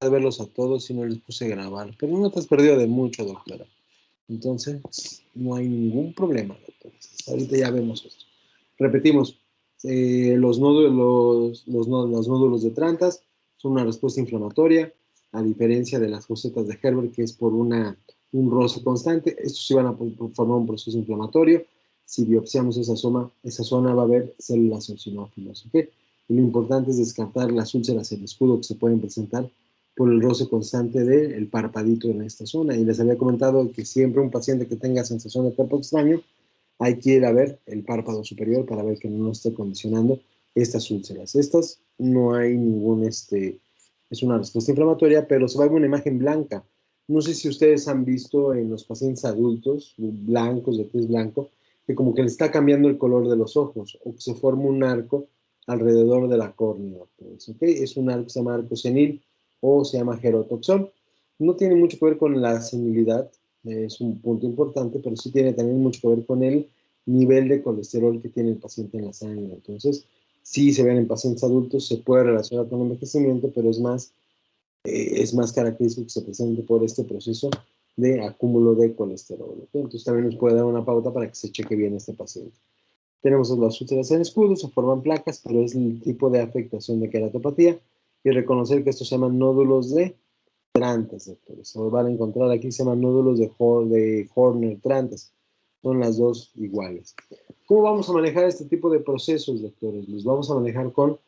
de verlos a todos y no les puse a grabar, pero no te has perdido de mucho, doctora. Entonces, no hay ningún problema, doctora. Ahorita ya vemos esto. Repetimos, los nódulos de Trantas son una respuesta inflamatoria, a diferencia de las fosetas de Herbert, que es por un roce constante. Estos sí van a formar un proceso inflamatorio. Si biopsiamos esa zona va a haber células eosinófilas, ¿ok? Y lo importante es descartar las úlceras en escudo que se pueden presentar por el roce constante del parpadito en esta zona. Y les había comentado que siempre un paciente que tenga sensación de cuerpo extraño, hay que ir a ver el párpado superior para ver que no esté condicionando estas úlceras. Estas no hay ningún, es una respuesta inflamatoria, pero se va a ver una imagen blanca. No sé si ustedes han visto en los pacientes adultos, blancos, de tez blanco, que como que le está cambiando el color de los ojos, o que se forma un arco alrededor de la córnea. Pues, ¿okay? Es un arco que se llama arco senil o se llama gerotoxón. No tiene mucho que ver con la senilidad, es un punto importante, pero sí tiene también mucho que ver con el nivel de colesterol que tiene el paciente en la sangre. Entonces, sí se ven en pacientes adultos, se puede relacionar con el envejecimiento, pero es más característico que se presente por este proceso de acúmulo de colesterol. ¿Okay? Entonces, también nos puede dar una pauta para que se cheque bien este paciente. Tenemos las úlceras en escudo, se forman placas, pero es el tipo de afectación de queratopatía. Y reconocer que estos se llaman nódulos de Trantas, doctores. Se van a encontrar aquí, se llaman nódulos de Horner-Trantas. Son las dos iguales. ¿Cómo vamos a manejar este tipo de procesos, doctores? Los vamos a manejar con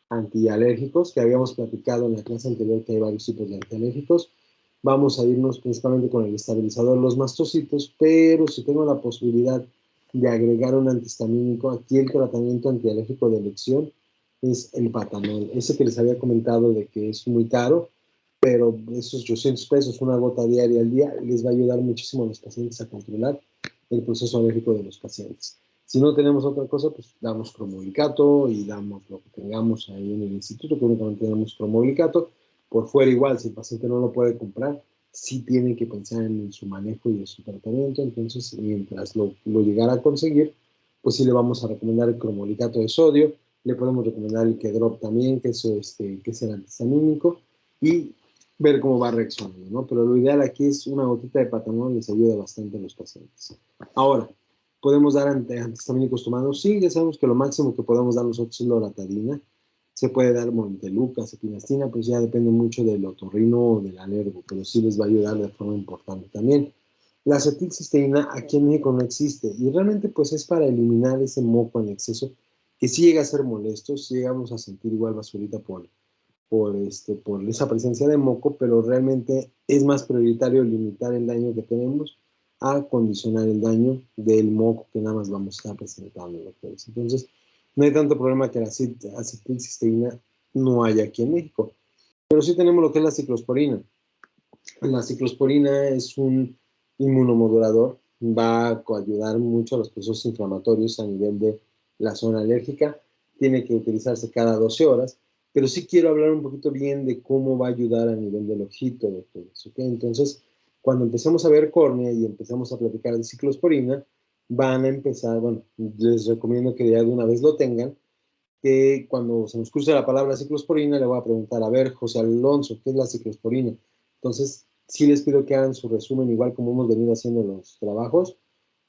antialérgicos, que habíamos platicado en la clase anterior que hay varios tipos de antialérgicos. Vamos a irnos principalmente con el estabilizador de los mastocitos, pero si tengo la posibilidad de agregar un antihistamínico, aquí el tratamiento antialérgico de elección es el Patanol. Ese que les había comentado de que es muy caro, pero esos 800 pesos, una gota diaria al día, les va a ayudar muchísimo a los pacientes a controlar el proceso alérgico de los pacientes. Si no tenemos otra cosa, pues damos cromoglicato y damos lo que tengamos ahí en el instituto, que únicamente tenemos cromoglicato. Por fuera igual, si el paciente no lo puede comprar, sí tiene que pensar en su manejo y en su tratamiento. Entonces, mientras lo llegara a conseguir, pues sí le vamos a recomendar el cromoglicato de sodio, le podemos recomendar el Kedrop también, que es el antihistamínico, y ver cómo va reaccionando, ¿no? Pero lo ideal aquí es una gotita de Patanol, les ayuda bastante a los pacientes. Ahora, ¿podemos dar antihistamínicos tomados? Sí, ya sabemos que lo máximo que podemos dar nosotros es loratadina. Se puede dar montelukast, epinastina, pues ya depende mucho del otorrino o del alergo, pero sí les va a ayudar de forma importante también. La acetilcisteína aquí en México no existe y realmente pues es para eliminar ese moco en exceso que sí llega a ser molesto, sí llegamos a sentir igual basurita por esa presencia de moco, pero realmente es más prioritario limitar el daño que tenemos a condicionar el daño del moco que nada más vamos a estar presentando, doctores. Entonces, no hay tanto problema que la acetilcisteína no haya aquí en México, pero sí tenemos lo que es la ciclosporina. La ciclosporina es un inmunomodulador, va a ayudar mucho a los procesos inflamatorios a nivel de la zona alérgica, tiene que utilizarse cada 12 horas, pero sí quiero hablar un poquito bien de cómo va a ayudar a nivel del ojito, doctores, ¿ok? Entonces, cuando empezamos a ver córnea y empezamos a platicar de ciclosporina, van a empezar, bueno, les recomiendo que ya de una vez lo tengan, que cuando se nos cruce la palabra ciclosporina, le voy a preguntar, a ver, José Alonso, ¿qué es la ciclosporina? Entonces, sí les pido que hagan su resumen, igual como hemos venido haciendo los trabajos,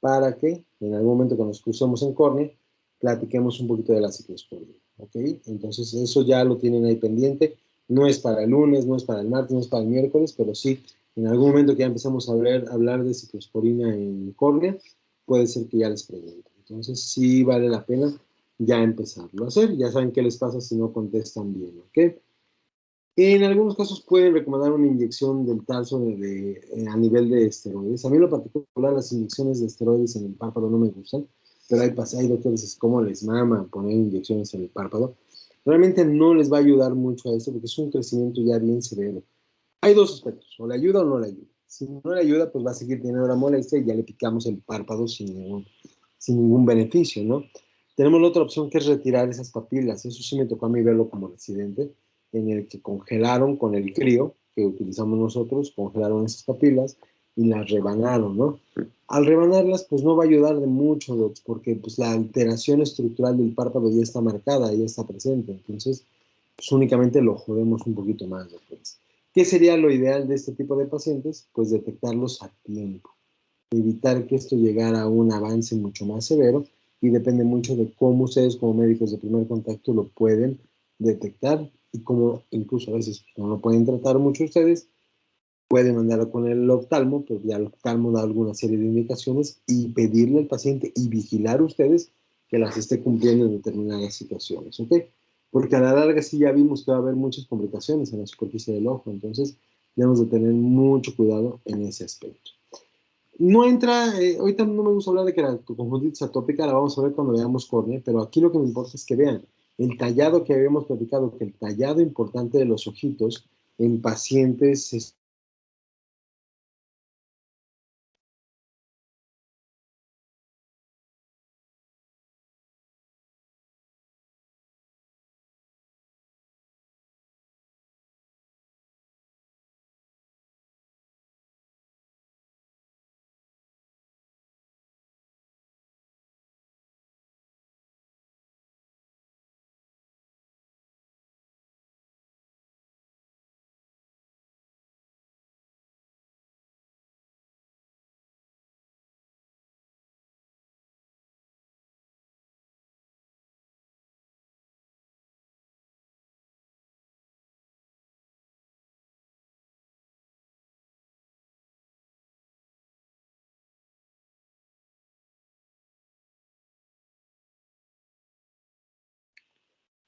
para que en algún momento que nos crucemos en córnea, platiquemos un poquito de la ciclosporina, ¿ok? Entonces, eso ya lo tienen ahí pendiente. No es para el lunes, no es para el martes, no es para el miércoles, pero sí, en algún momento que ya empezamos a hablar de ciclosporina en córnea, puede ser que ya les pregunten. Entonces, sí vale la pena ya empezarlo a hacer. Ya saben qué les pasa si no contestan bien, ¿ok? En algunos casos pueden recomendar una inyección del tarso a nivel de esteroides. A mí en lo particular las inyecciones de esteroides en el párpado no me gustan, pero hay doctores que como les mama poner inyecciones en el párpado. Realmente no les va a ayudar mucho a eso porque es un crecimiento ya bien severo. Hay dos aspectos, o le ayuda o no le ayuda. Si no le ayuda, pues va a seguir teniendo la molestia y ya le picamos el párpado sin ningún beneficio, ¿no? Tenemos la otra opción que es retirar esas papilas. Eso sí me tocó a mí verlo como residente, en el que congelaron con el crío que utilizamos nosotros, congelaron esas papilas y las rebanaron, ¿no? Al rebanarlas, pues no va a ayudar de mucho, Docs, porque pues la alteración estructural del párpado ya está marcada, ya está presente. Entonces, pues únicamente lo jodemos un poquito más, doctores. ¿Qué sería lo ideal de este tipo de pacientes? Pues detectarlos a tiempo, evitar que esto llegara a un avance mucho más severo, y depende mucho de cómo ustedes como médicos de primer contacto lo pueden detectar, y cómo incluso a veces no lo pueden tratar mucho ustedes, pueden mandarlo con el oftalmo, pero ya el oftalmo da alguna serie de indicaciones y pedirle al paciente y vigilar ustedes que las esté cumpliendo en determinadas situaciones, ¿ok? Porque a la larga sí ya vimos que va a haber muchas complicaciones en la superficie del ojo, entonces debemos de tener mucho cuidado en ese aspecto. No entra, ahorita no me gusta hablar de que la conjuntivitis atópica la vamos a ver cuando veamos córnea, pero aquí lo que me importa es que vean el tallado que habíamos platicado, que el tallado importante de los ojitos en pacientes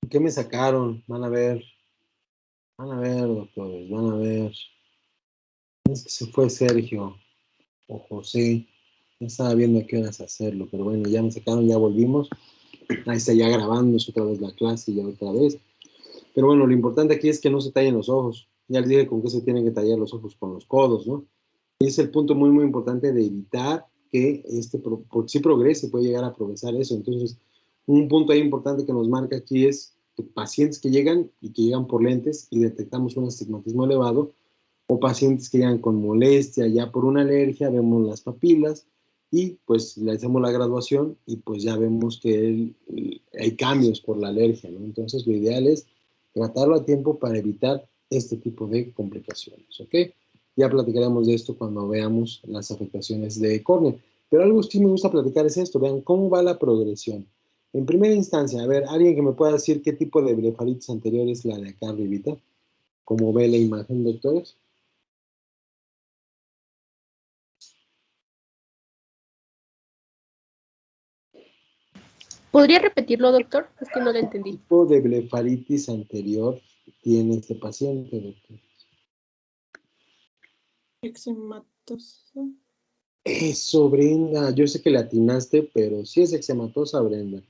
¿qué me sacaron? Van a ver, doctores, van a ver. Es que se fue Sergio o José. Ya estaba viendo a qué horas hacerlo, pero bueno, ya me sacaron, ya volvimos. Ahí está ya grabándose otra vez la clase, ya otra vez. Pero bueno, lo importante aquí es que no se tallen los ojos. Ya les dije con qué se tienen que tallar los ojos, con los codos, ¿no? Y es el punto muy, muy importante de evitar que por sí progrese, puede llegar a progresar eso. Entonces, un punto ahí importante que nos marca aquí es que pacientes que llegan y que llegan por lentes y detectamos un astigmatismo elevado, o pacientes que llegan con molestia ya por una alergia, vemos las papilas y pues le hacemos la graduación y pues ya vemos que hay cambios por la alergia, ¿no? Entonces lo ideal es tratarlo a tiempo para evitar este tipo de complicaciones, ¿ok? Ya platicaremos de esto cuando veamos las afectaciones de córnea. Pero algo que sí me gusta platicar es esto, vean cómo va la progresión. En primera instancia, a ver, alguien que me pueda decir qué tipo de blefaritis anterior es la de acá arribita, como ve la imagen, doctores. ¿Podría repetirlo, doctor? Es que no lo ¿Qué entendí. tipo de blefaritis anterior tiene este paciente, doctor? Eczematosa. Eso, Brenda. Yo sé que le atinaste, pero sí es eczematosa, Brenda.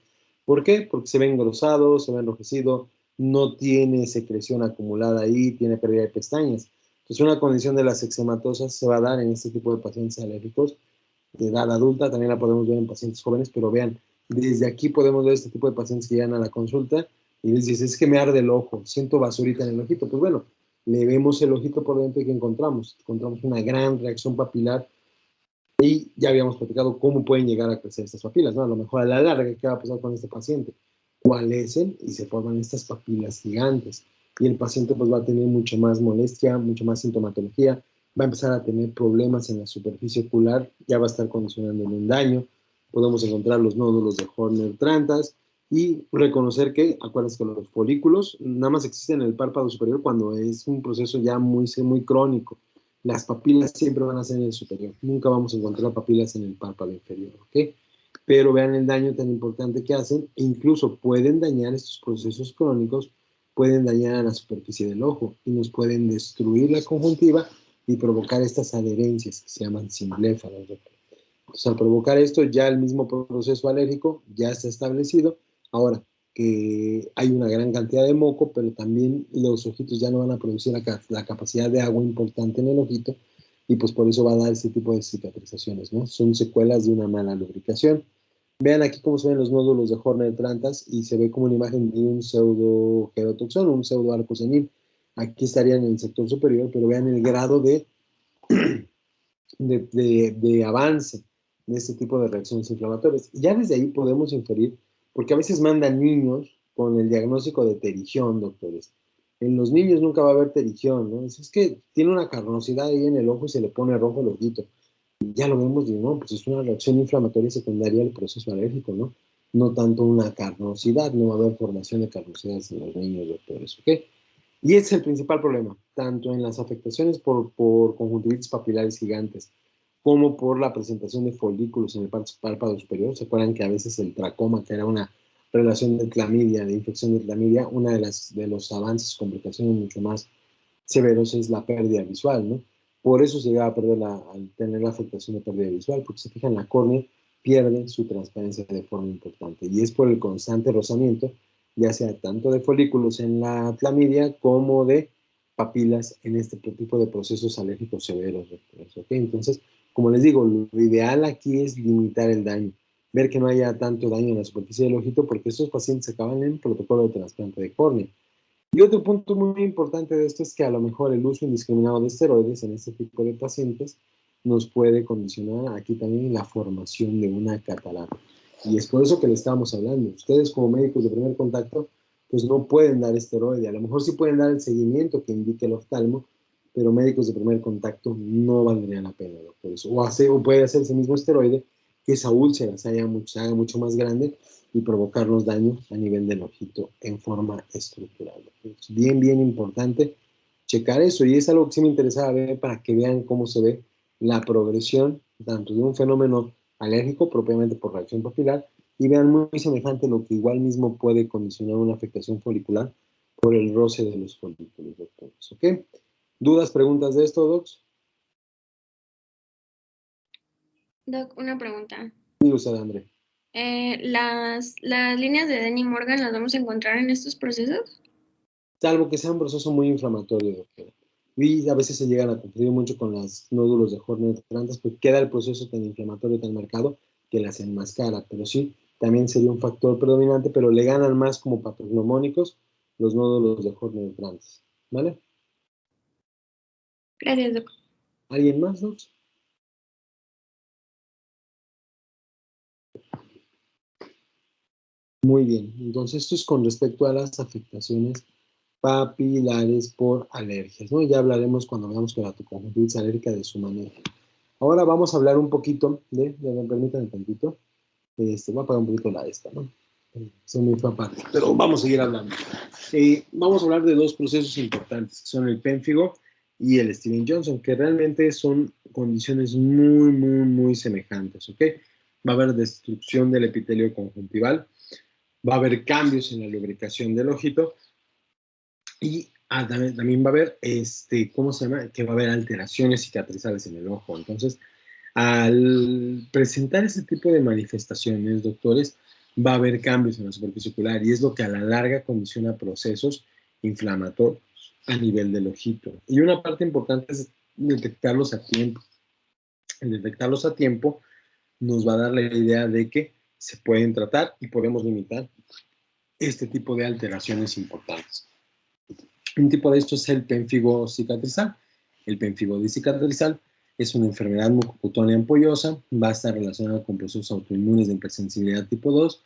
¿Por qué? Porque se ve engrosado, se ve enrojecido, no tiene secreción acumulada ahí, tiene pérdida de pestañas. Entonces, una condición de las eczematosas se va a dar en este tipo de pacientes alérgicos de edad adulta, también la podemos ver en pacientes jóvenes, pero vean, desde aquí podemos ver este tipo de pacientes que llegan a la consulta y les dices, es que me arde el ojo, siento basurita en el ojito. Pues bueno, le vemos el ojito por dentro y ¿qué encontramos? Encontramos una gran reacción papilar y ya habíamos platicado cómo pueden llegar a crecer estas papilas, ¿no? A lo mejor a la larga, ¿qué va a pasar con este paciente? Cualecen y se forman estas papilas gigantes. Y el paciente pues va a tener mucha más molestia, mucha más sintomatología, va a empezar a tener problemas en la superficie ocular, ya va a estar condicionando un daño. Podemos encontrar los nódulos de Horner-Trantas y reconocer que, acuérdense que los folículos nada más existen en el párpado superior cuando es un proceso ya muy, muy crónico. Las papilas siempre van a ser en el superior, nunca vamos a encontrar papilas en el párpado inferior, ¿ok? Pero vean el daño tan importante que hacen, e incluso pueden dañar estos procesos crónicos, pueden dañar a la superficie del ojo y nos pueden destruir la conjuntiva y provocar estas adherencias que se llaman simbléfalos. Entonces, al provocar esto, ya el mismo proceso alérgico ya está establecido. Ahora, que hay una gran cantidad de moco, pero también los ojitos ya no van a producir la capacidad de agua importante en el ojito, y pues por eso va a dar este tipo de cicatrizaciones, ¿no? Son secuelas de una mala lubricación. Vean aquí cómo se ven los nódulos de Horner-Trantas y se ve como una imagen de un pseudo-gerotoxón, un pseudo-arco senil. Aquí estarían en el sector superior, pero vean el grado de avance de este tipo de reacciones inflamatorias. Y ya desde ahí podemos inferir, porque a veces mandan niños con el diagnóstico de terigión, doctores. En los niños nunca va a haber pterigión, ¿no? Es que tiene una carnosidad ahí en el ojo y se le pone rojo el ojito. Y ya lo vemos y no, pues es una reacción inflamatoria secundaria al proceso alérgico, ¿no? No tanto una carnosidad, no va a haber formación de carnosidades en los niños, doctores, ¿ok? Y ese es el principal problema, tanto en las afectaciones por conjuntivitis papilares gigantes, como por la presentación de folículos en el párpado superior. ¿Se acuerdan que a veces el tracoma, que era una relación de clamidia, de infección de clamidia, una de los avances, complicaciones mucho más severos es la pérdida visual, ¿no? Por eso se llega a perder al tener la afectación de pérdida visual, porque se fijan, la córnea pierde su transparencia de forma importante. Y es por el constante rozamiento, ya sea tanto de folículos en la clamidia como de papilas en este tipo de procesos alérgicos severos. ¿Okay? Entonces, como les digo, lo ideal aquí es limitar el daño, ver que no haya tanto daño en la superficie del ojito, porque estos pacientes acaban en protocolo de trasplante de córnea. Y otro punto muy importante de esto es que a lo mejor el uso indiscriminado de esteroides en este tipo de pacientes nos puede condicionar aquí también la formación de una catarata. Y es por eso que le estábamos hablando. Ustedes como médicos de primer contacto, pues no pueden dar esteroide. A lo mejor sí pueden dar el seguimiento que indique el oftalmo, pero médicos de primer contacto no valdría la pena, doctores. O puede hacer ese mismo esteroide que esa úlcera se haga mucho más grande y provocarnos daño a nivel del ojito en forma estructural. Es bien, bien importante checar eso, y es algo que sí me interesaba ver para que vean cómo se ve la progresión tanto de un fenómeno alérgico propiamente por reacción papilar, y vean muy semejante lo que igual mismo puede condicionar una afectación folicular por el roce de los folículos, doctores. ¿Ok? ¿Dudas, preguntas de esto, Docs? Doc, una pregunta. Sí, usted, André. ¿Las líneas de Denny Morgan las vamos a encontrar en estos procesos? Salvo que sea un proceso muy inflamatorio, doctor. Y a veces se llegan a confundir mucho con los nódulos de Horner-Trantas, porque queda el proceso tan inflamatorio, tan marcado, que las enmascara. Pero sí, también sería un factor predominante, pero le ganan más como patognomónicos los nódulos de Horner-Trantas. ¿Vale? Gracias, Doc. ¿Alguien más, Doc? Muy bien. Entonces, esto es con respecto a las afectaciones papilares por alergias, ¿no? Ya hablaremos cuando veamos con la conjuntivitis alérgica de su manejo. Ahora vamos a hablar un poquito me permítanme tantito, voy a apagar un poquito la esta, ¿no? Se me fue aparte, pero vamos a seguir hablando. Vamos a hablar de dos procesos importantes, que son el pénfigo y el Steven Johnson, que realmente son condiciones muy, muy, muy semejantes, ¿ok? Va a haber destrucción del epitelio conjuntival, va a haber cambios en la lubricación del ojito, y también va a haber, ¿cómo se llama? Que va a haber alteraciones cicatrizales en el ojo. Entonces, al presentar ese tipo de manifestaciones, doctores, va a haber cambios en la superficie ocular, y es lo que a la larga condiciona procesos inflamatorios a nivel del ojito. Y una parte importante es detectarlos a tiempo. El detectarlos a tiempo nos va a dar la idea de que se pueden tratar y podemos limitar este tipo de alteraciones importantes. Un tipo de esto es el pénfigo cicatrizal. El pénfigo cicatrizal es una enfermedad mucocutánea ampollosa, va a estar relacionada con procesos autoinmunes de hipersensibilidad tipo 2,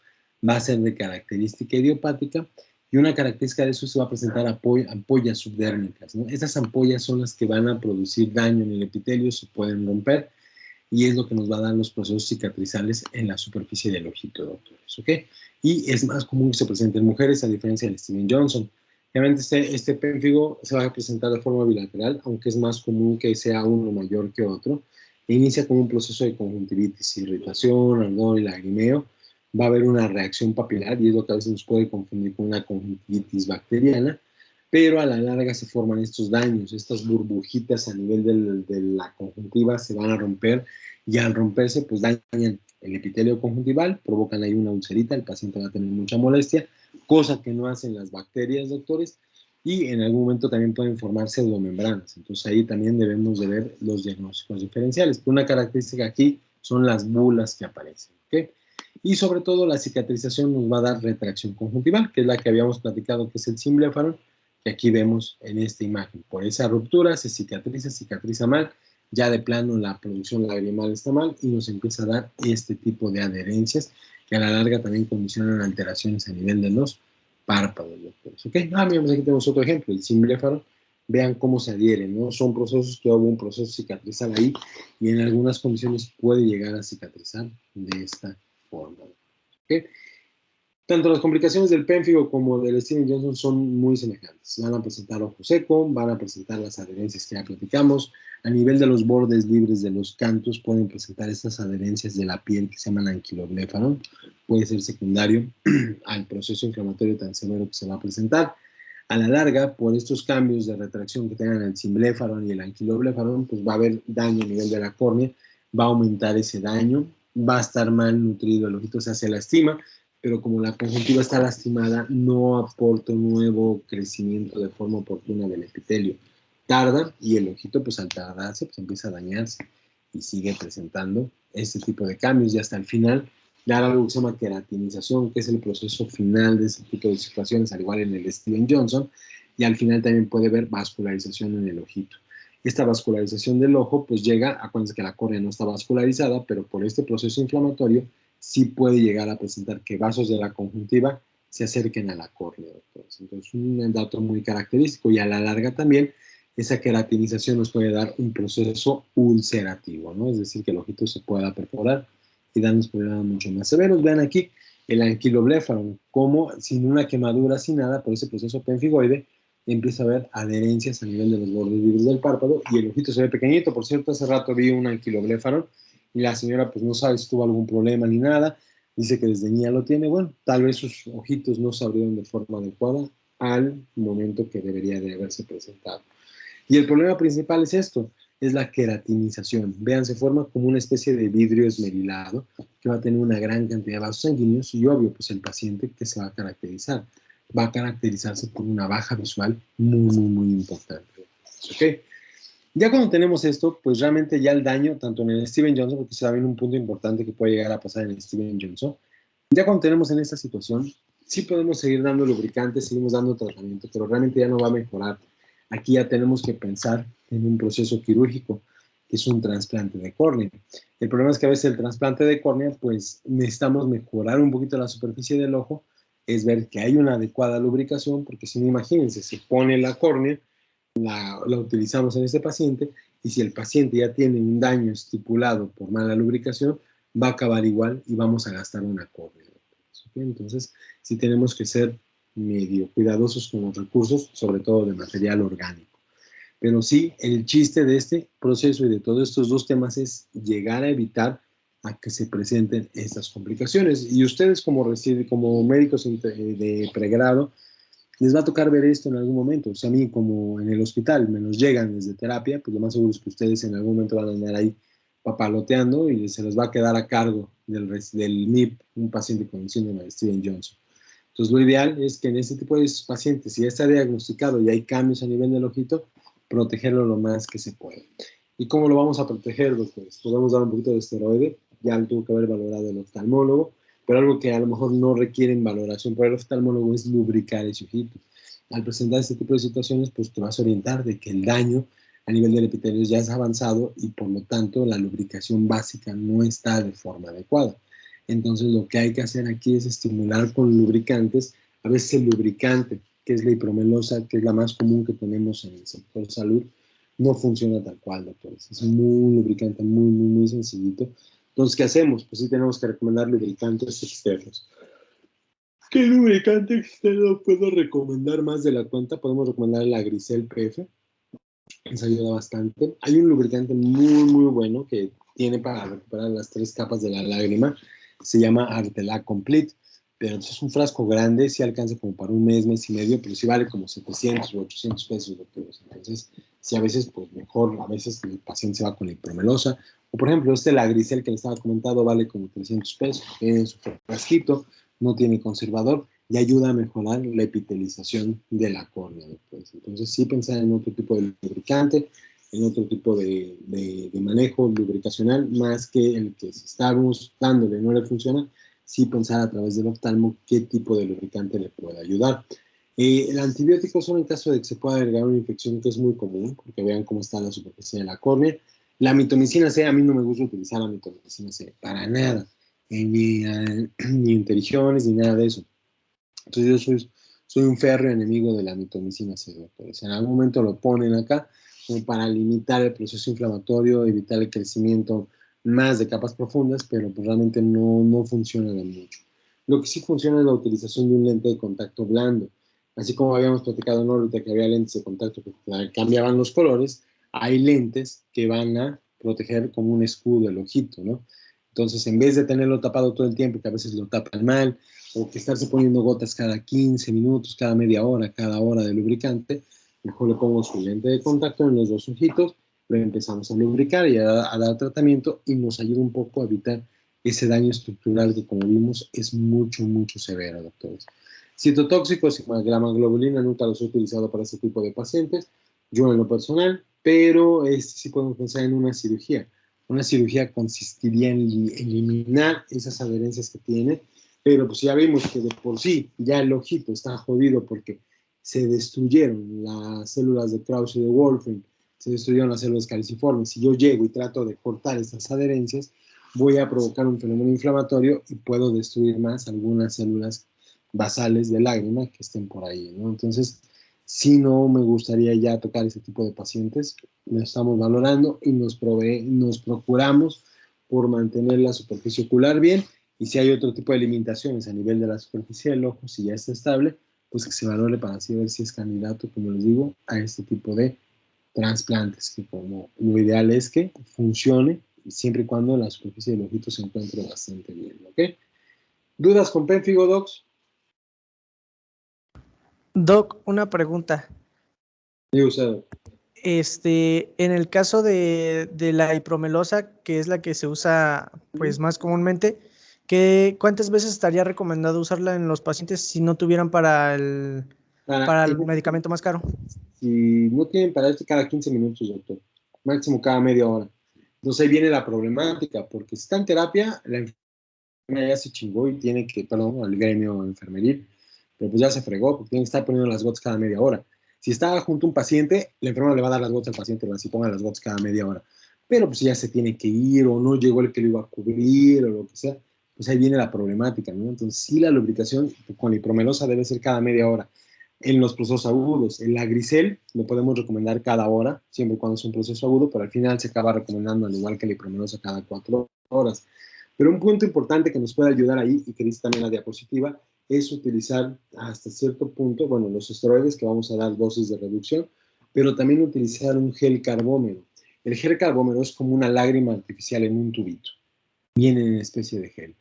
va a ser de característica idiopática, y una característica de eso se va a presentar ampollas subdérmicas, ¿no? Estas ampollas son las que van a producir daño en el epitelio, se pueden romper, y es lo que nos va a dar los procesos cicatrizales en la superficie del ojito, doctores, ¿ok? Y es más común que se presente en mujeres, a diferencia del Steven Johnson. Realmente este pénfigo se va a presentar de forma bilateral, aunque es más común que sea uno mayor que otro. E inicia con un proceso de conjuntivitis, irritación, ardor y lagrimeo. Va a haber una reacción papilar, y es lo que a veces nos puede confundir con una conjuntivitis bacteriana, pero a la larga se forman estos daños, estas burbujitas a nivel de la conjuntiva se van a romper, y al romperse pues dañan el epitelio conjuntival, provocan ahí una ulcerita, el paciente va a tener mucha molestia, cosa que no hacen las bacterias, doctores, y en algún momento también pueden formar pseudomembranas. Entonces ahí también debemos de ver los diagnósticos diferenciales. Una característica aquí son las bulas que aparecen, ¿ok? Y sobre todo la cicatrización nos va a dar retracción conjuntival, que es la que habíamos platicado, que es el simblefaron, que aquí vemos en esta imagen. Por esa ruptura se cicatriza mal, ya de plano la producción lagrimal está mal, y nos empieza a dar este tipo de adherencias que a la larga también condicionan alteraciones a nivel de los párpados, doctores. ¿Ok? Miramos, aquí tenemos otro ejemplo, el cimbléfaro. Vean cómo se adhieren, ¿no? Son procesos que hubo un proceso cicatrizal ahí y en algunas condiciones puede llegar a cicatrizar de esta forma. ¿Ok? Tanto las complicaciones del pénfigo como del Steven-Johnson son muy semejantes. Van a presentar ojo seco, van a presentar las adherencias que ya platicamos. A nivel de los bordes libres de los cantos pueden presentar estas adherencias de la piel que se llaman anquilobléfaro. Puede ser secundario al proceso inflamatorio tan severo que se va a presentar. A la larga, por estos cambios de retracción que tengan el cimbléfaro y el anquilobléfaro, pues va a haber daño a nivel de la córnea, va a aumentar ese daño, va a estar mal nutrido el ojito, o sea, se lastima, pero como la conjuntiva está lastimada, no aporta un nuevo crecimiento de forma oportuna del epitelio. Tarda y el ojito, pues al tardarse, pues empieza a dañarse y sigue presentando este tipo de cambios y hasta el final dar algo que se llama queratinización, que es el proceso final de este tipo de situaciones, al igual en el Steven-Johnson, y al final también puede haber vascularización en el ojito. Esta vascularización del ojo, pues llega, acuérdense que la córnea no está vascularizada, pero por este proceso inflamatorio sí puede llegar a presentar que vasos de la conjuntiva se acerquen a la córnea, doctores. Entonces, un dato muy característico y a la larga también, esa queratinización nos puede dar un proceso ulcerativo, ¿no? Es decir, que el ojito se pueda perforar y darnos problemas mucho más severos. Vean aquí el anquilobléfaro, como sin una quemadura, sin nada, por ese proceso pénfigoide, empieza a haber adherencias a nivel de los bordes libres del párpado y el ojito se ve pequeñito. Por cierto, hace rato vi un anquilobléfaro y la señora pues no sabe si tuvo algún problema ni nada, dice que desde niña lo tiene. Bueno, tal vez sus ojitos no se abrieron de forma adecuada al momento que debería de haberse presentado. Y el problema principal es esto, es la queratinización. Vean, se forma como una especie de vidrio esmerilado que va a tener una gran cantidad de vasos sanguíneos y obvio, pues el paciente que se va a caracterizar. Va a caracterizarse por una baja visual muy importante. ¿Ok? Ya cuando tenemos esto, pues realmente ya el daño, tanto en el Steven-Johnson, porque se también un punto importante que puede llegar a pasar en el Steven-Johnson, ya cuando tenemos en esta situación, sí podemos seguir dando lubricantes, seguimos dando tratamiento, pero realmente ya no va a mejorar. Aquí ya tenemos que pensar en un proceso quirúrgico, que es un trasplante de córnea. El problema es que a veces el trasplante de córnea, pues necesitamos mejorar un poquito la superficie del ojo, es ver que hay una adecuada lubricación, porque si no, imagínense, se pone la córnea, la utilizamos en este paciente y si el paciente ya tiene un daño estipulado por mala lubricación, va a acabar igual y vamos a gastar una córnea. ¿Okay? Entonces, sí tenemos que ser medio cuidadosos con los recursos, sobre todo de material orgánico. Pero sí, el chiste de este proceso y de todos estos dos temas es llegar a evitar a que se presenten estas complicaciones. Y ustedes como médicos de pregrado, les va a tocar ver esto en algún momento. O sea, a mí como en el hospital me los llegan desde terapia, pues lo más seguro es que ustedes en algún momento van a andar ahí papaloteando y se les va a quedar a cargo del MIP un paciente con síndrome de Steven-Johnson. Entonces, lo ideal es que en este tipo de pacientes, si ya está diagnosticado y hay cambios a nivel del ojito, protegerlo lo más que se puede. ¿Y cómo lo vamos a proteger, doctores? Podemos dar un poquito de esteroide, ya lo tuvo que haber valorado el oftalmólogo, pero algo que a lo mejor no requieren valoración por el oftalmólogo es lubricar ese ojito. Al presentar este tipo de situaciones, pues te vas a orientar de que el daño a nivel del epitelio ya es avanzado y por lo tanto la lubricación básica no está de forma adecuada. Entonces lo que hay que hacer aquí es estimular con lubricantes. A veces el lubricante, que es la hipromelosa, que es la más común que tenemos en el sector salud, no funciona tal cual, doctores. Es un lubricante muy sencillito. Entonces, ¿qué hacemos? Pues sí tenemos que recomendar lubricantes externos. ¿Qué lubricante externo puedo recomendar más de la cuenta? Podemos recomendar la Grisel PF. Eso ayuda bastante. Hay un lubricante muy bueno que tiene para recuperar las 3 capas de la lágrima. Se llama Artelac Complete. Pero es un frasco grande, sí alcanza como para un mes y medio, pero sí vale como 700 o 800 pesos, doctores. Entonces, sí, a veces, pues mejor, a veces el paciente se va con la hipromelosa. O, por ejemplo, la Grisel que les estaba comentando vale como 300 pesos. Tiene su frasquito, no tiene conservador y ayuda a mejorar la epitelización de la córnea, doctores. Entonces, sí pensar en otro tipo de lubricante, en otro tipo de manejo lubricacional, más que el que si estamos dándole no le funciona, sí pensar a través del oftalmo qué tipo de lubricante le puede ayudar. El antibiótico solo en caso de que se pueda agregar una infección que es muy común, porque vean cómo está la superficie de la córnea. La mitomicina C, a mí no me gusta utilizar la mitomicina C, para nada, ni en pterigiones, ni nada de eso. Entonces yo soy soy un férreo enemigo de la mitomicina C, doctores. En algún momento lo ponen acá como para limitar el proceso inflamatorio, evitar el crecimiento más de capas profundas, pero pues realmente no funciona de mucho. Lo que sí funciona es la utilización de un lente de contacto blando. Así como habíamos platicado en órbita que había lentes de contacto que cambiaban los colores, hay lentes que van a proteger como un escudo el ojito, ¿no? Entonces, en vez de tenerlo tapado todo el tiempo, que a veces lo tapan mal, o que estarse poniendo gotas cada 15 minutos, cada media hora, cada hora de lubricante, mejor le pongo su lente de contacto en los dos ojitos, lo empezamos a lubricar y a dar tratamiento y nos ayuda un poco a evitar ese daño estructural que, como vimos, es mucho severo, doctores. Citotóxicos y la globulina nunca los he utilizado para este tipo de pacientes, yo en lo personal, pero sí podemos pensar en una cirugía. Una cirugía consistiría en eliminar esas adherencias que tiene, pero pues ya vimos que de por sí ya el ojito está jodido porque se destruyeron las células de Krause y de Wolfram, se destruyeron las células caliciformes. Si yo llego y trato de cortar estas adherencias, voy a provocar un fenómeno inflamatorio y puedo destruir más algunas células basales de lágrima que estén por ahí, ¿no? Entonces, si no me gustaría ya tocar ese tipo de pacientes, lo estamos valorando y nos procuramos por mantener la superficie ocular bien, y si hay otro tipo de limitaciones a nivel de la superficie del ojo, si ya está estable, pues que se valore para así ver si es candidato, como les digo, a este tipo de trasplantes, que como lo ideal es que funcione siempre y cuando la superficie del ojito se encuentre bastante bien, ¿ok? ¿Dudas con Pénfigo, Docs? Doc, una pregunta. Sí, usado. En el caso de la hipromelosa, que es la que se usa pues más comúnmente, ¿cuántas veces estaría recomendado usarla en los pacientes si no tuvieran para el medicamento más caro? Si no tienen para esto, cada 15 minutos, doctor. Máximo cada media hora. Entonces ahí viene la problemática, porque si está en terapia, la enfermera ya se chingó y tiene que, perdón, al gremio enfermeril, pero pues ya se fregó, porque tiene que estar poniendo las gotas cada media hora. Si está junto a un paciente, la enfermera le va a dar las gotas al paciente, así ponga las gotas cada media hora. Pero pues si ya se tiene que ir, o no llegó el que lo iba a cubrir, o lo que sea, pues ahí viene la problemática, ¿no? Entonces sí, la lubricación con la hipromelosa debe ser cada media hora. En los procesos agudos, el Agrisel lo podemos recomendar cada hora, siempre y cuando es un proceso agudo, pero al final se acaba recomendando, al igual que la hipromelosa, cada 4 horas. Pero un punto importante que nos puede ayudar ahí, y que dice también la diapositiva, es utilizar hasta cierto punto, bueno, los esteroides, que vamos a dar dosis de reducción, pero también utilizar un gel carbómero. El gel carbómero es como una lágrima artificial en un tubito. Viene en especie de gel.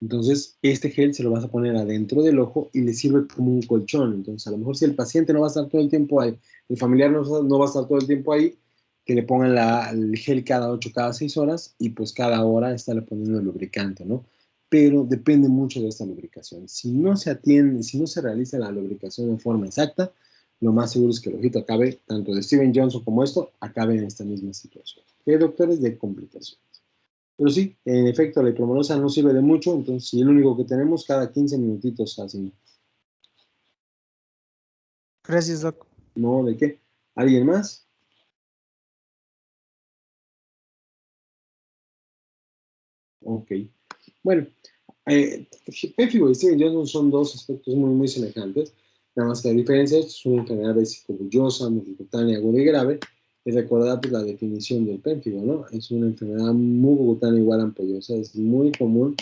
Entonces, este gel se lo vas a poner adentro del ojo y le sirve como un colchón. Entonces, a lo mejor si el paciente no va a estar todo el tiempo ahí, el familiar no va a estar todo el tiempo ahí, que le pongan el gel cada 8, cada 6 horas, y pues cada hora estarle poniendo el lubricante, ¿no? Pero depende mucho de esta lubricación. Si no se atiende, si no se realiza la lubricación de forma exacta, lo más seguro es que el ojito acabe, tanto de Steven Johnson como esto, acabe en esta misma situación. ¿Qué, doctores? De complicaciones. Pero sí, en efecto, la hipermorosa no sirve de mucho, entonces si es lo único que tenemos, cada 15 minutitos así. Gracias, Doc. ¿No? ¿De qué? ¿Alguien más? Ok. Bueno, Péfigo y Steven Johnson son dos aspectos muy semejantes, nada más que la diferencia es una enfermedad vesicobullosa, multicutánea, aguda y grave, y recordar pues, la definición del pénfigo, ¿no? Es una enfermedad mucocutánea igual ampollosa, es muy común,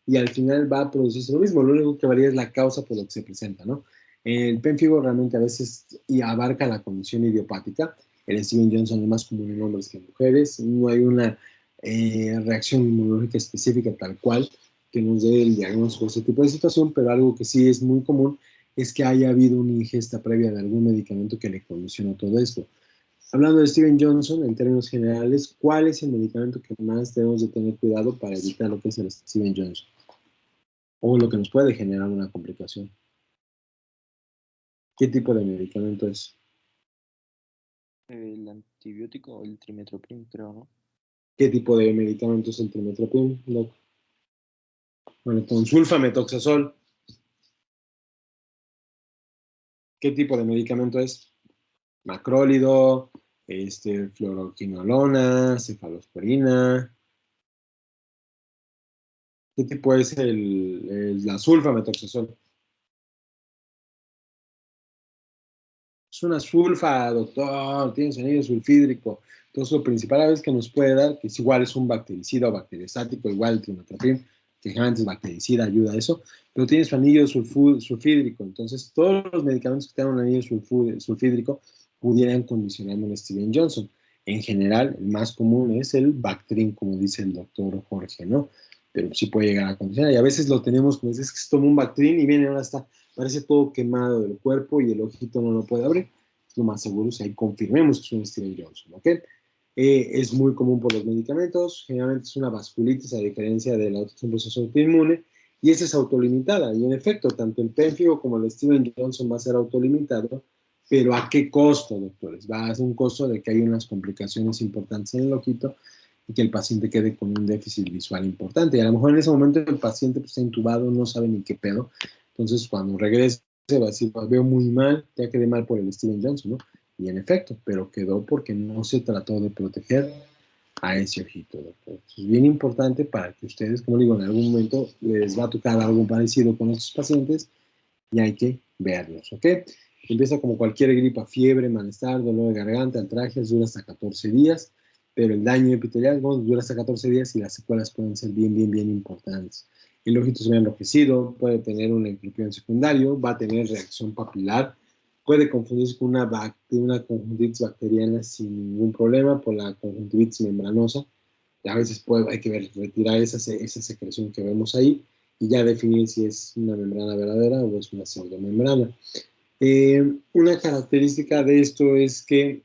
y al final va a producirse lo mismo, lo único que varía es la causa por lo que se presenta, ¿no? El pénfigo realmente a veces abarca la condición idiopática, el Steven Johnson es más común en hombres que en mujeres, no hay una reacción inmunológica específica tal cual que nos dé el diagnóstico de este tipo de situación, pero algo que sí es muy común es que haya habido una ingesta previa de algún medicamento que le condicionó todo esto. Hablando de Steven Johnson, en términos generales, ¿cuál es el medicamento que más debemos de tener cuidado para evitar lo que es el Steven Johnson? O lo que nos puede generar una complicación. ¿Qué tipo de medicamento es? El antibiótico, el trimestoprim, creo, ¿no? ¿Qué tipo de medicamento es el trimestoprim? Bueno, con sulfamethoxazol. ¿Qué tipo de medicamento es? Macrólido, fluoroquinolona, cefalosporina. ¿Qué tipo es la sulfamethoxazol? Es una sulfa, doctor, tiene anhídrido sulfídrico. Entonces, lo principal a veces que nos puede dar, que es igual es un bactericida o bacteriostático, igual el trimethoprim, que antes bactericida ayuda a eso, pero tiene su anillo sulfídrico. Entonces, todos los medicamentos que tengan un anillo sulfídrico pudieran condicionar un Steven Johnson. En general, el más común es el Bactrim, como dice el doctor Jorge, ¿no? Pero sí puede llegar a condicionar. Y a veces lo tenemos, como dices, que se toma un Bactrim y viene, ahora está, parece todo quemado del cuerpo y el ojito no lo puede abrir. Lo más seguro es ahí confirmemos que es un Steven Johnson, ¿ok? Es muy común por los medicamentos, generalmente es una vasculitis a diferencia de la otra, es un proceso autoinmune, y esa es autolimitada, y en efecto, tanto el pemfigo como el Steven Johnson va a ser autolimitado, pero ¿a qué costo, doctores? Va a ser un costo de que hay unas complicaciones importantes en el ojito y que el paciente quede con un déficit visual importante, y a lo mejor en ese momento el paciente pues, está intubado, no sabe ni qué pedo, entonces cuando regrese va a decir, pues, veo muy mal, ya quedé mal por el Steven Johnson, ¿no? Y en efecto, pero quedó porque no se trató de proteger a ese ojito, doctor. Es bien importante para que ustedes, como digo, en algún momento les va a tocar algo parecido con estos pacientes y hay que verlos, ¿ok? Empieza como cualquier gripa, fiebre, malestar, dolor de garganta, altragias, dura hasta 14 días, pero el daño epitelial dura hasta 14 días y las secuelas pueden ser bien importantes. El ojito se ve enrojecido, puede tener un ectropión secundario, va a tener reacción papilar, puede confundirse con una conjuntivitis bacteriana sin ningún problema por la conjuntivitis membranosa. Y a veces hay que retirar esa secreción que vemos ahí y ya definir si es una membrana verdadera o es una pseudomembrana. Una característica de esto es que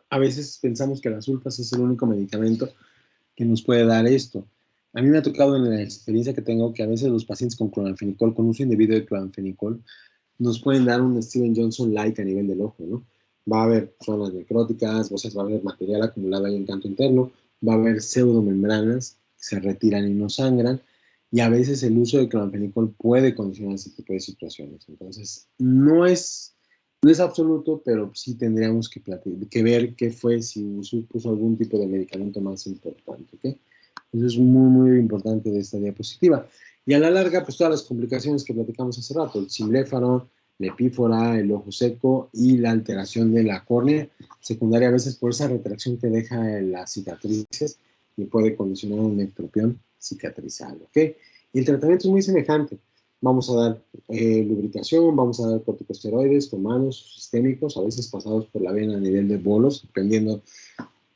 a veces pensamos que las sulfas es el único medicamento que nos puede dar esto. A mí me ha tocado en la experiencia que tengo que a veces los pacientes con cloranfenicol, con uso indebido de cloranfenicol, nos pueden dar un Steven Johnson-like a nivel del ojo, ¿no? Va a haber zonas necróticas, o sea, va a haber material acumulado ahí en canto interno, va a haber pseudomembranas que se retiran y no sangran, y a veces el uso de cloranfenicol puede condicionar ese tipo de situaciones. Entonces, no es absoluto, pero sí tendríamos que ver qué fue, si puso algún tipo de medicamento más importante, ¿ok? Eso es muy importante de esta diapositiva. Y a la larga, pues todas las complicaciones que platicamos hace rato, el simbléfaro, la epífora, el ojo seco y la alteración de la córnea, secundaria a veces por esa retracción que deja en las cicatrices y puede condicionar un ectropión cicatrizal, ¿ok? Y el tratamiento es muy semejante. Vamos a dar lubricación, vamos a dar corticosteroides, humanos, sistémicos, a veces pasados por la vena a nivel de bolos, dependiendo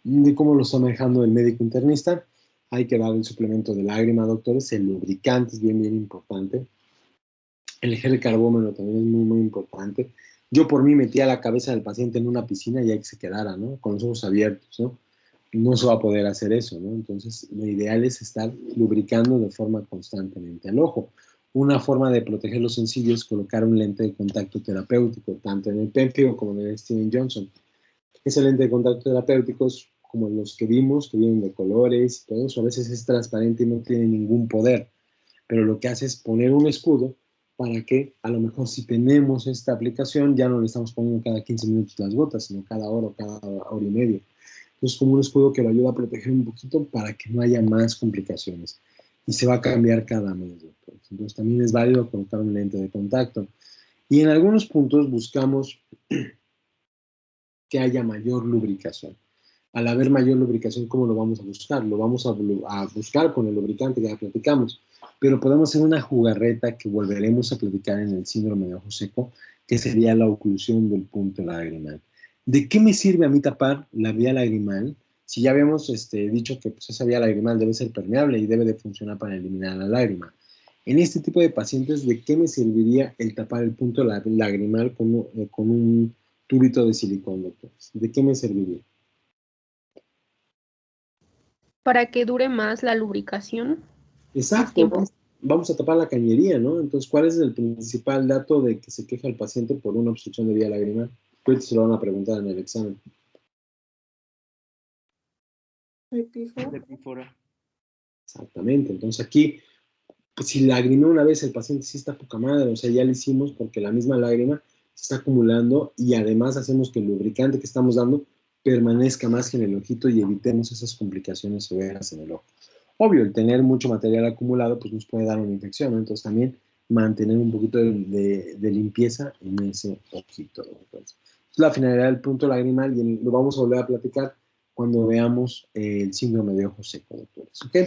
de cómo lo está manejando el médico internista. Hay que dar el suplemento de lágrima, doctores. El lubricante es bien importante. El gel carbómeno también es muy importante. Yo por mí metía la cabeza del paciente en una piscina y ahí que se quedara, ¿no? Con los ojos abiertos, ¿no? No se va a poder hacer eso, ¿no? Entonces, lo ideal es estar lubricando de forma constantemente el ojo. Una forma de protegerlo sencillo es colocar un lente de contacto terapéutico, tanto en el pemfigo como en el Steven Johnson. Ese lente de contacto terapéutico es como los que vimos, que vienen de colores y todo eso. A veces es transparente y no tiene ningún poder, pero lo que hace es poner un escudo para que a lo mejor si tenemos esta aplicación ya no le estamos poniendo cada 15 minutos las gotas, sino cada hora o cada hora y media. Entonces, como un escudo que lo ayuda a proteger un poquito para que no haya más complicaciones. Y se va a cambiar cada mes, doctor. Entonces, también es válido colocar un lente de contacto. Y en algunos puntos buscamos que haya mayor lubricación. Al haber mayor lubricación, ¿cómo lo vamos a buscar? Lo vamos a buscar con el lubricante que ya platicamos, pero podemos hacer una jugarreta que volveremos a platicar en el síndrome de ojo seco, que sería la oclusión del punto lagrimal. ¿De qué me sirve a mí tapar la vía lagrimal? Si ya habíamos dicho que pues, esa vía lagrimal debe ser permeable y debe de funcionar para eliminar la lágrima. En este tipo de pacientes, ¿de qué me serviría el tapar el punto lagrimal con un tubito de silicón, doctores? ¿De qué me serviría? Para que dure más la lubricación. Exacto, vamos a tapar la cañería, ¿no? Entonces, ¿cuál es el principal dato de que se queja el paciente por una obstrucción de vía lagrimal? Ahorita se lo van a preguntar en el examen. Epífora. Exactamente, entonces aquí, pues, si lagrimó una vez el paciente sí está poca madre, o sea, ya lo hicimos porque la misma lágrima se está acumulando y además hacemos que el lubricante que estamos dando permanezca más que en el ojito y evitemos esas complicaciones severas en el ojo. Obvio, el tener mucho material acumulado pues nos puede dar una infección, ¿no? Entonces también mantener un poquito de limpieza en ese ojito. Entonces, es la finalidad del punto lagrimal y lo vamos a volver a platicar cuando veamos el síndrome de ojo seco, doctores. ¿Ok?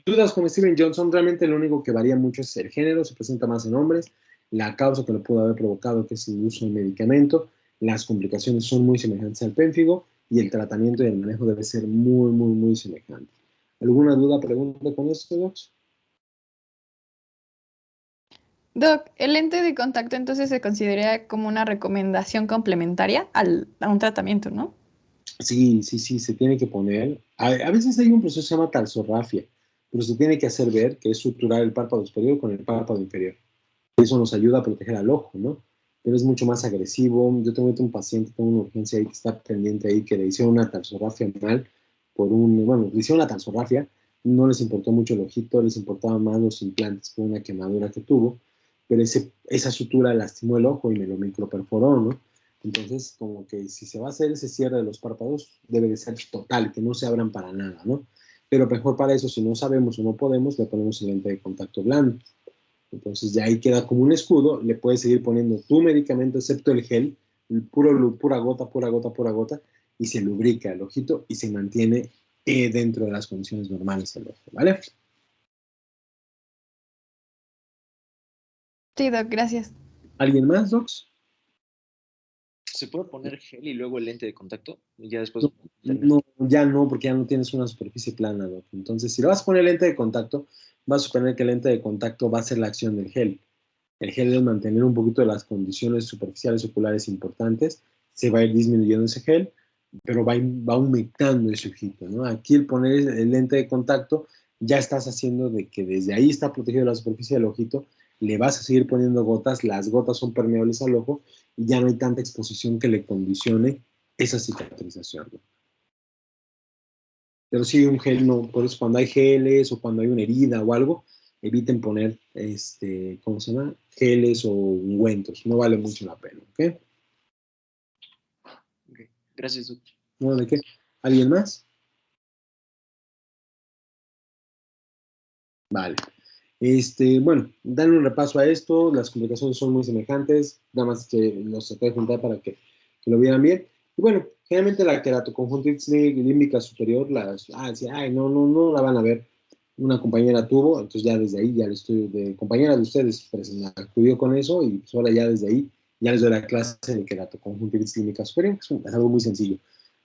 Dudas con Steven Johnson, realmente lo único que varía mucho es el género, se presenta más en hombres, la causa que lo pudo haber provocado, que es el uso de medicamento, las complicaciones son muy semejantes al pénfigo y el tratamiento y el manejo debe ser muy, muy, muy semejante. ¿Alguna duda, pregunta con esto, Docs? Doc, ¿el lente de contacto entonces se considera como una recomendación complementaria a un tratamiento, ¿no? Sí, sí, sí, se tiene que poner. A veces hay un proceso que se llama talsorrafia, pero se tiene que hacer ver que es suturar el párpado superior con el párpado inferior. Eso nos ayuda a proteger al ojo, ¿no? Pero es mucho más agresivo. Yo tengo un paciente, tengo una urgencia ahí que está pendiente ahí, que le hicieron una talsorrafia mal bueno, le hicieron una talsorrafia, no les importó mucho el ojito, les importaban más los implantes por una quemadura que tuvo, pero esa sutura lastimó el ojo y me lo microperforó, ¿no? Entonces, como que si se va a hacer ese cierre de los párpados, debe de ser total, que no se abran para nada, ¿no? Pero mejor para eso, si no sabemos o no podemos, le ponemos el lente de contacto blando. Entonces ya ahí queda como un escudo, le puedes seguir poniendo tu medicamento, excepto el gel, pura gota, pura gota, pura gota, y se lubrica el ojito y se mantiene dentro de las condiciones normales del ojo, ¿vale? Sí, Doc, gracias. ¿Alguien más, Docs? ¿Se puede poner gel y luego el lente de contacto? Y ya después No, ya no, porque ya no tienes una superficie plana, Doc. Entonces, si le vas a poner lente de contacto, vas a suponer que el lente de contacto va a ser la acción del gel. El gel debe mantener un poquito de las condiciones superficiales oculares importantes, se va a ir disminuyendo ese gel, pero va aumentando ese ojito, ¿no? Aquí el poner el lente de contacto, ya estás haciendo de que desde ahí está protegido la superficie del ojito, le vas a seguir poniendo gotas, las gotas son permeables al ojo y ya no hay tanta exposición que le condicione esa cicatrización, ¿no? Pero sí, un gel no, por eso cuando hay geles o cuando hay una herida o algo, eviten poner, ¿cómo se llama? Geles o ungüentos, no vale mucho la pena, ¿ok? Ok, gracias, doctor. ¿No? ¿De qué? ¿Alguien más? Vale. Bueno, dan un repaso a esto, las complicaciones son muy semejantes, nada más que los traté de juntar para que lo vieran bien. Y bueno, generalmente la queratoconjuntivitis límbica superior, decía, ay, no, no, no la van a ver. Una compañera tuvo, entonces ya desde ahí, ya el estudio de compañera de ustedes, pues, me acudió con eso y pues ahora ya desde ahí, ya les doy la clase de queratoconjuntivitis límbica superior, que es algo muy sencillo.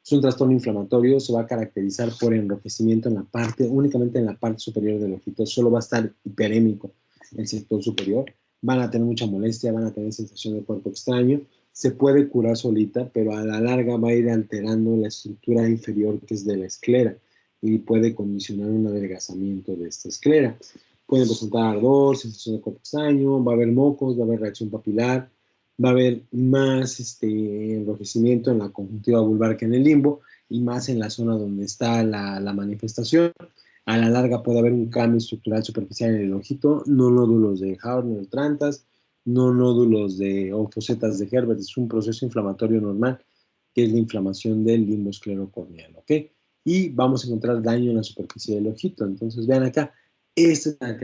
Es un trastorno inflamatorio, se va a caracterizar por enrojecimiento en la parte, únicamente en la parte superior del ojito, solo va a estar hiperémico el sector superior, van a tener mucha molestia, van a tener sensación de cuerpo extraño, se puede curar solita, pero a la larga va a ir alterando la estructura inferior que es de la esclera y puede condicionar un adelgazamiento de esta esclera. Puede presentar ardor, sensación de cuerpo extraño, va a haber mocos, va a haber reacción papilar, va a haber más enrojecimiento en la conjuntiva vulvar que en el limbo y más en la zona donde está la manifestación. A la larga puede haber un cambio estructural superficial en el ojito, no nódulos de Haarner o Trantas, no nódulos de fosetas de Herbert, es un proceso inflamatorio normal, que es la inflamación del limbo esclerocorneal, ¿ok? Y vamos a encontrar daño en la superficie del ojito. Entonces, vean acá, esta es la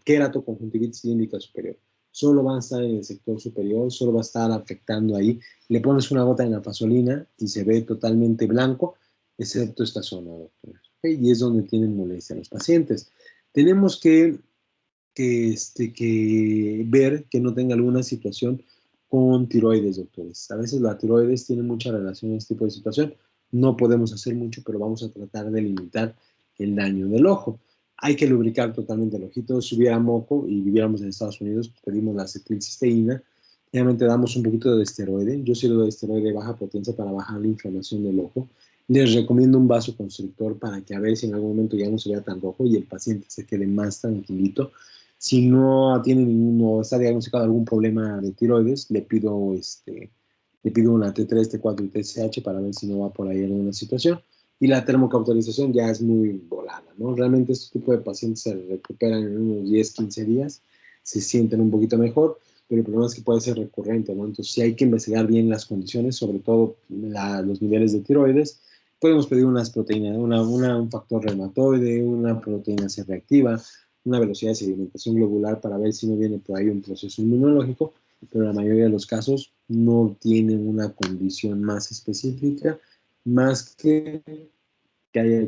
queratoconjuntivitis límbica superior. Solo va a estar en el sector superior, solo va a estar afectando ahí. Le pones una gota de nafasolina y se ve totalmente blanco, excepto esta zona, doctor. ¿Okay? Y es donde tienen molestia los pacientes. Tenemos que ver que no tenga alguna situación con tiroides, doctores. A veces la tiroides tiene mucha relación en este tipo de situación. No podemos hacer mucho, pero vamos a tratar de limitar el daño del ojo. Hay que lubricar totalmente el ojito. Si hubiera moco y viviéramos en Estados Unidos, pues pedimos la acetilcisteína. Realmente damos un poquito de esteroide. Yo sí le doy esteroide de baja potencia para bajar la inflamación del ojo. Les recomiendo un vasoconstrictor para que a ver si en algún momento ya no se vea tan rojo y el paciente se quede más tranquilito. Si no tiene ninguno, está diagnosticado algún problema de tiroides, le pido una T3, T4 y TSH para ver si no va por ahí alguna situación. Y la termocauterización ya es muy volada, ¿no? Realmente este tipo de pacientes se recuperan en unos 10, 15 días, se sienten un poquito mejor, pero el problema es que puede ser recurrente, ¿no? Entonces sí hay que investigar bien las condiciones, sobre todo los niveles de tiroides. Podemos pedir unas proteínas, un factor reumatoide, una proteína C reactiva, una velocidad de sedimentación globular para ver si no viene por ahí un proceso inmunológico, pero la mayoría de los casos no tienen una condición más específica, más que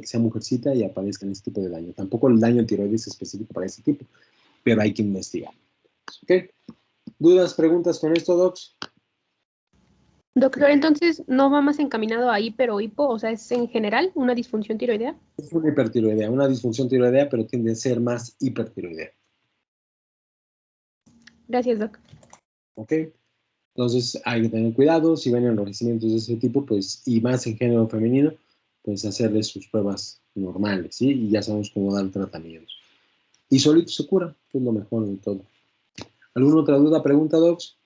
sea mujercita y aparezca en este tipo de daño. Tampoco el daño tiroides es específico para este tipo, pero hay que investigar. ¿Ok? ¿Dudas, preguntas con esto, Docs? Doctor, entonces no va más encaminado a hiper o hipo, o sea, es en general una disfunción tiroidea. Es una hipertiroidea, una disfunción tiroidea, pero tiende a ser más hipertiroidea. Gracias, Doc. ¿Ok? Entonces hay que tener cuidado, si ven enrojecimientos de ese tipo, pues, y más en género femenino, pues hacerles sus pruebas normales, ¿sí? Y ya sabemos cómo dar tratamientos. Y solito se cura, que es lo mejor de todo. ¿Alguna otra duda, pregunta, Docs?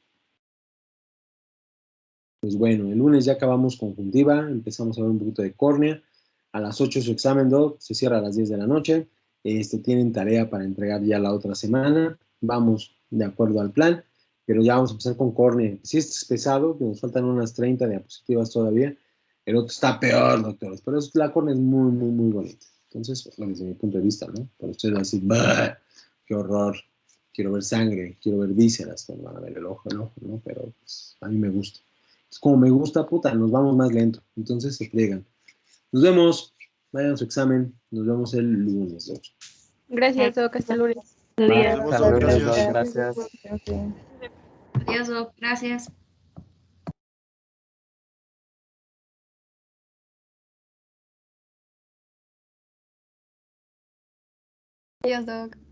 Pues bueno, el lunes ya acabamos conjuntiva, empezamos a ver un poquito de córnea. A las 8 su examen, Doc, se cierra a las 10 de la noche. Tienen tarea para entregar ya la otra semana. Vamos de acuerdo al plan, pero ya vamos a empezar con córnea. Si este es pesado, que nos faltan unas 30 diapositivas todavía. El otro está peor, doctores, pero la córnea es muy, muy, muy bonita. Entonces, bueno, desde mi punto de vista, ¿no? Pero ustedes van a decir, ¡bah! ¡Qué horror! Quiero ver sangre, quiero ver vísceras, cuando van a ver el ojo, ¿no? Pero pues, a mí me gusta. Es como me gusta, puta, nos vamos más lento. Entonces se pliegan. Nos vemos. Vayan a su examen. Nos vemos el lunes, Doc. Gracias, Doc. Hasta el lunes. Nos vemos, Hasta Doc, luego, gracias. Doc, gracias. Adiós, Doc. Gracias. Adiós, Doc.